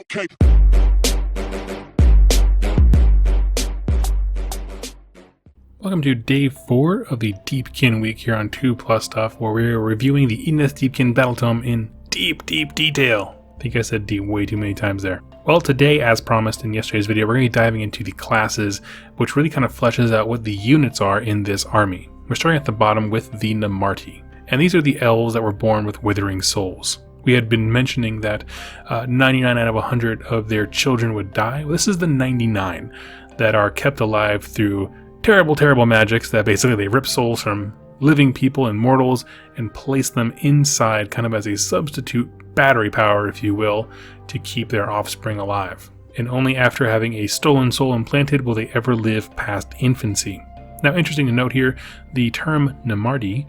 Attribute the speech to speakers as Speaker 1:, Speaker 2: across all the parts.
Speaker 1: cape.
Speaker 2: Welcome to day 4 of the Deepkin week here on 2+ Stuff, where we're reviewing the Ines Deepkin Battle Tome in deep detail. I think I said deep way too many times there. Well, today, as promised in yesterday's video, we're going to be diving into the classes, which really kind of fleshes out what the units are in this army. We're starting at the bottom with the Namarti, and these are the elves that were born with withering souls. We had been mentioning that 99 out of 100 of their children would die. Well, this is the 99 that are kept alive through terrible magics that basically they rip souls from living people and mortals and place them inside kind of as a substitute battery power, if you will, to keep their offspring alive. And only after having a stolen soul implanted will they ever live past infancy. Now, interesting to note here, the term Namarti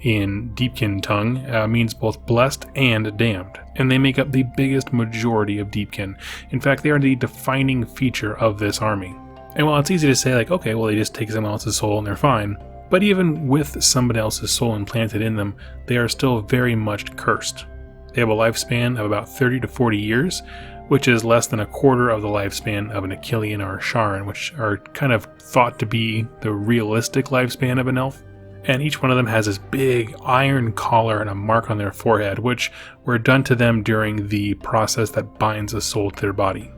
Speaker 2: in Deepkin tongue means both blessed and damned, and they make up the biggest majority of Deepkin. In fact, they are the defining feature of this army. And while it's easy to say, like, okay, well, they just take someone else's soul and they're fine, but even with somebody else's soul implanted in them, they are still very much cursed. They have a lifespan of about 30 to 40 years, which is less than a quarter of the lifespan of an Achillean or a Sharan, which are kind of thought to be the realistic lifespan of an elf. And each one of them has this big iron collar and a mark on their forehead, which were done to them during the process that binds a soul to their body.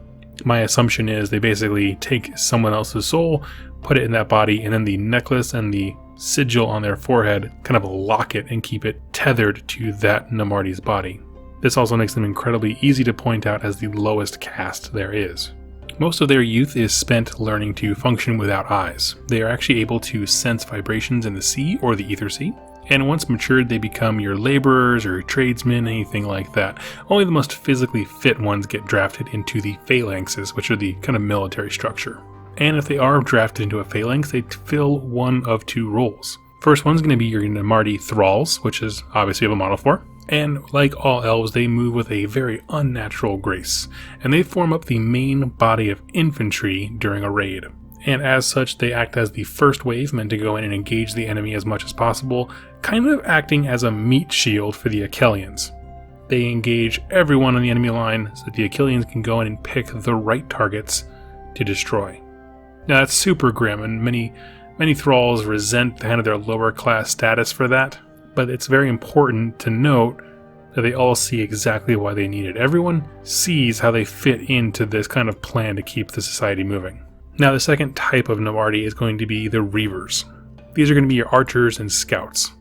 Speaker 2: My assumption is they basically take someone else's soul, put it in that body, and then the necklace and the sigil on their forehead kind of lock it and keep it tethered to that Namarti's body. This also makes them incredibly easy to point out as the lowest caste there is. Most of their youth is spent learning to function without eyes. They are actually able to sense vibrations in the sea or the ether sea, and once matured they become your laborers or tradesmen, anything like that. Only the most physically fit ones get drafted into the phalanxes, which are the kind of military structure. And if they are drafted into a phalanx, they fill one of two roles. First one's going to be your Namarti thralls, which is obviously a model for. And like all elves, they move with a very unnatural grace, and they form up the main body of infantry during a raid. And as such, they act as the first wave, meant to go in and engage the enemy as much as possible, kind of acting as a meat shield for the Achilleans. They engage everyone on the enemy line so that the Achilleans can go in and pick the right targets to destroy. Now that's super grim, and many thralls resent kind of their lower class status for that, but it's very important to note that they all see exactly why they need it. Everyone sees how they fit into this kind of plan to keep the society moving. Now, the second type of Namarti is going to be the Reavers. These are going to be your archers and scouts.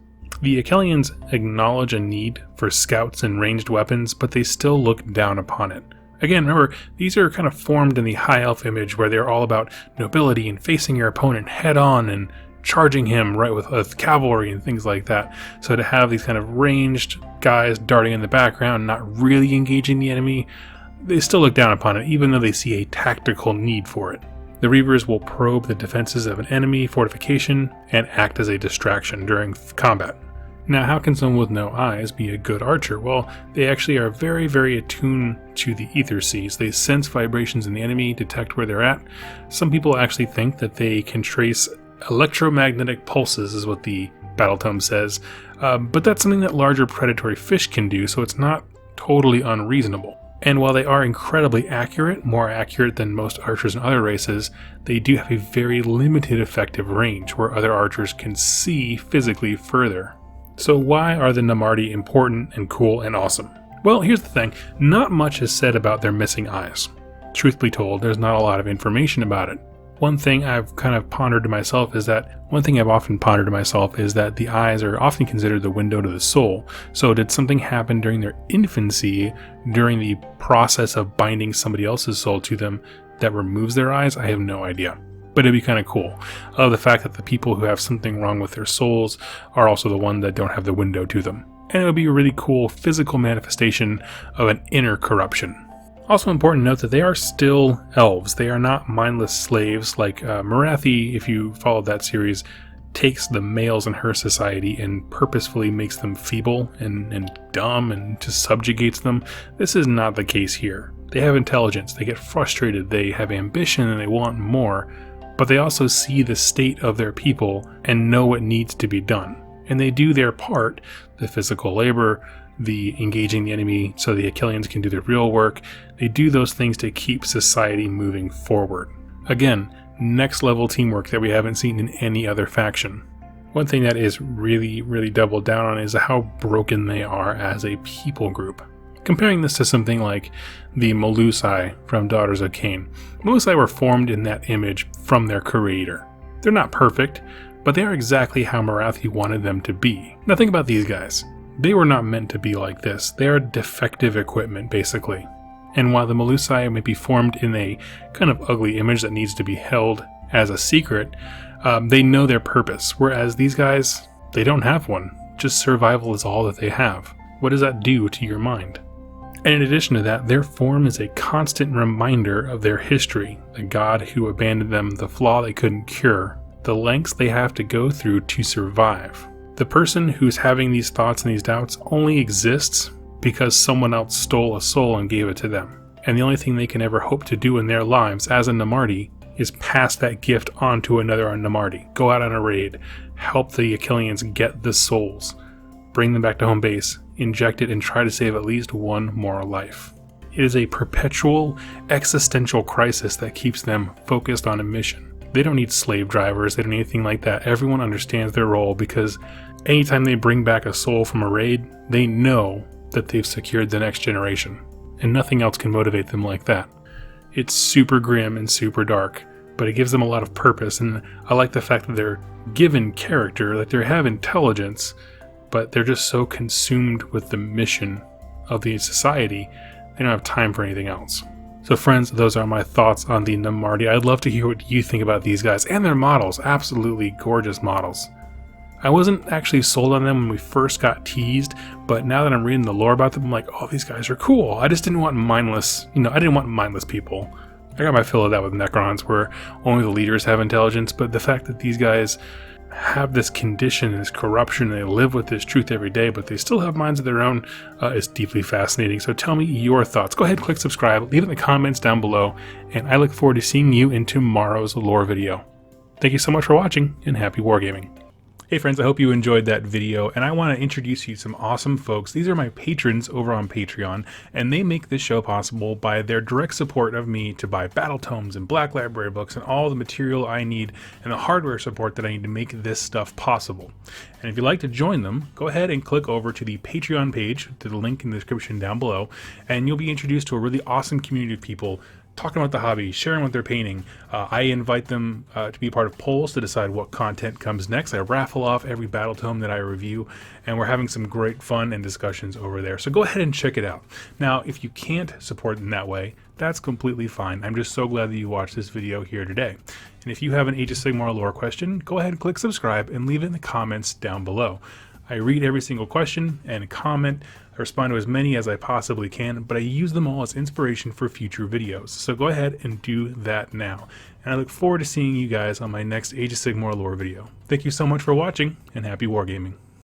Speaker 2: The Achilleans acknowledge a need for scouts and ranged weapons, but they still look down upon it. Again, remember, these are kind of formed in the high elf image where they're all about nobility and facing your opponent head on and charging him right with cavalry and things like that. So to have these kind of ranged guys darting in the background, not really engaging the enemy, they still look down upon it, even though they see a tactical need for it. The Reavers will probe the defenses of an enemy fortification and act as a distraction during combat. Now, how can someone with no eyes be a good archer? Well, they actually are very attuned to the ether seas. They sense vibrations in the enemy, detect where they're at. Some people actually think that they can trace electromagnetic pulses, is what the battle tome says, but that's something that larger predatory fish can do, so it's not totally unreasonable. And while they are incredibly accurate, more accurate than most archers in other races, they do have a very limited effective range where other archers can see physically further. So why are the Namarti important and cool and awesome? Well, here's the thing. Not much is said about their missing eyes. Truth be told, there's not a lot of information about it. One thing I've often pondered to myself is that the eyes are often considered the window to the soul. So did something happen during their infancy, during the process of binding somebody else's soul to them, that removes their eyes? I have no idea. But it'd be kind of cool. I love the fact that the people who have something wrong with their souls are also the ones that don't have the window to them. And it would be a really cool physical manifestation of an inner corruption. Also important to note that they are still elves. They are not mindless slaves like Morathi, if you followed that series, takes the males in her society and purposefully makes them feeble and dumb and just subjugates them. This is not the case here. They have intelligence, they get frustrated, they have ambition and they want more, but they also see the state of their people and know what needs to be done. And they do their part, the physical labor, the engaging the enemy so the Achilleans can do the real work. They do those things to keep society moving forward. Again, next level teamwork that we haven't seen in any other faction. One thing that is really doubled down on is how broken they are as a people group. Comparing this to something like the Melusai from Daughters of Cain. Melusai were formed in that image from their creator. They're not perfect, but they are exactly how Morathi wanted them to be. Now think about these guys. They were not meant to be like this. They are defective equipment, basically. And while the Melusai may be formed in a kind of ugly image that needs to be held as a secret, they know their purpose, whereas these guys, they don't have one. Just survival is all that they have. What does that do to your mind? And in addition to that, their form is a constant reminder of their history, the god who abandoned them, the flaw they couldn't cure, the lengths they have to go through to survive. The person who's having these thoughts and these doubts only exists because someone else stole a soul and gave it to them. And the only thing they can ever hope to do in their lives as a Namarti is pass that gift on to another Namarti. Go out on a raid, help the Achilleans get the souls, bring them back to home base, inject it, and try to save at least one more life. It is a perpetual existential crisis that keeps them focused on a mission. They don't need slave drivers, they don't need anything like that. Everyone understands their role because anytime they bring back a soul from a raid, they know that they've secured the next generation. And nothing else can motivate them like that. It's super grim and super dark, but it gives them a lot of purpose, and I like the fact that they're given character, that they have intelligence, but they're just so consumed with the mission of the society, they don't have time for anything else. So friends, those are my thoughts on the Namarti. I'd love to hear what you think about these guys and their models. Absolutely gorgeous models. I wasn't actually sold on them when we first got teased, but now that I'm reading the lore about them, I'm like, oh, these guys are cool. I just didn't want mindless, I didn't want mindless people. I got my fill of that with Necrons, where only the leaders have intelligence, but the fact that these guys have this condition, this corruption, they live with this truth every day, but they still have minds of their own, is deeply fascinating. So tell me your thoughts. Go ahead, click subscribe, leave it in the comments down below, and I look forward to seeing you in tomorrow's lore video. Thank you so much for watching, and happy wargaming. Hey friends, I hope you enjoyed that video, and I want to introduce you to some awesome folks. These are my patrons over on Patreon, and they make this show possible by their direct support of me to buy battle tomes and Black Library books and all the material I need and the hardware support that I need to make this stuff possible. And if you'd like to join them, go ahead and click over to the Patreon page, to the link in the description down below, and you'll be introduced to a really awesome community of people talking about the hobby, sharing what they're painting. I invite them to be a part of polls to decide what content comes next. I raffle off every battle tome that I review, and we're having some great fun and discussions over there. So go ahead and check it out. Now, if you can't support in that way, that's completely fine. I'm just so glad that you watched this video here today. And if you have an Age of Sigmar lore question, go ahead and click subscribe and leave it in the comments down below. I read every single question and comment. I respond to as many as I possibly can, but I use them all as inspiration for future videos. So go ahead and do that now. And I look forward to seeing you guys on my next Age of Sigmar lore video. Thank you so much for watching, and happy wargaming.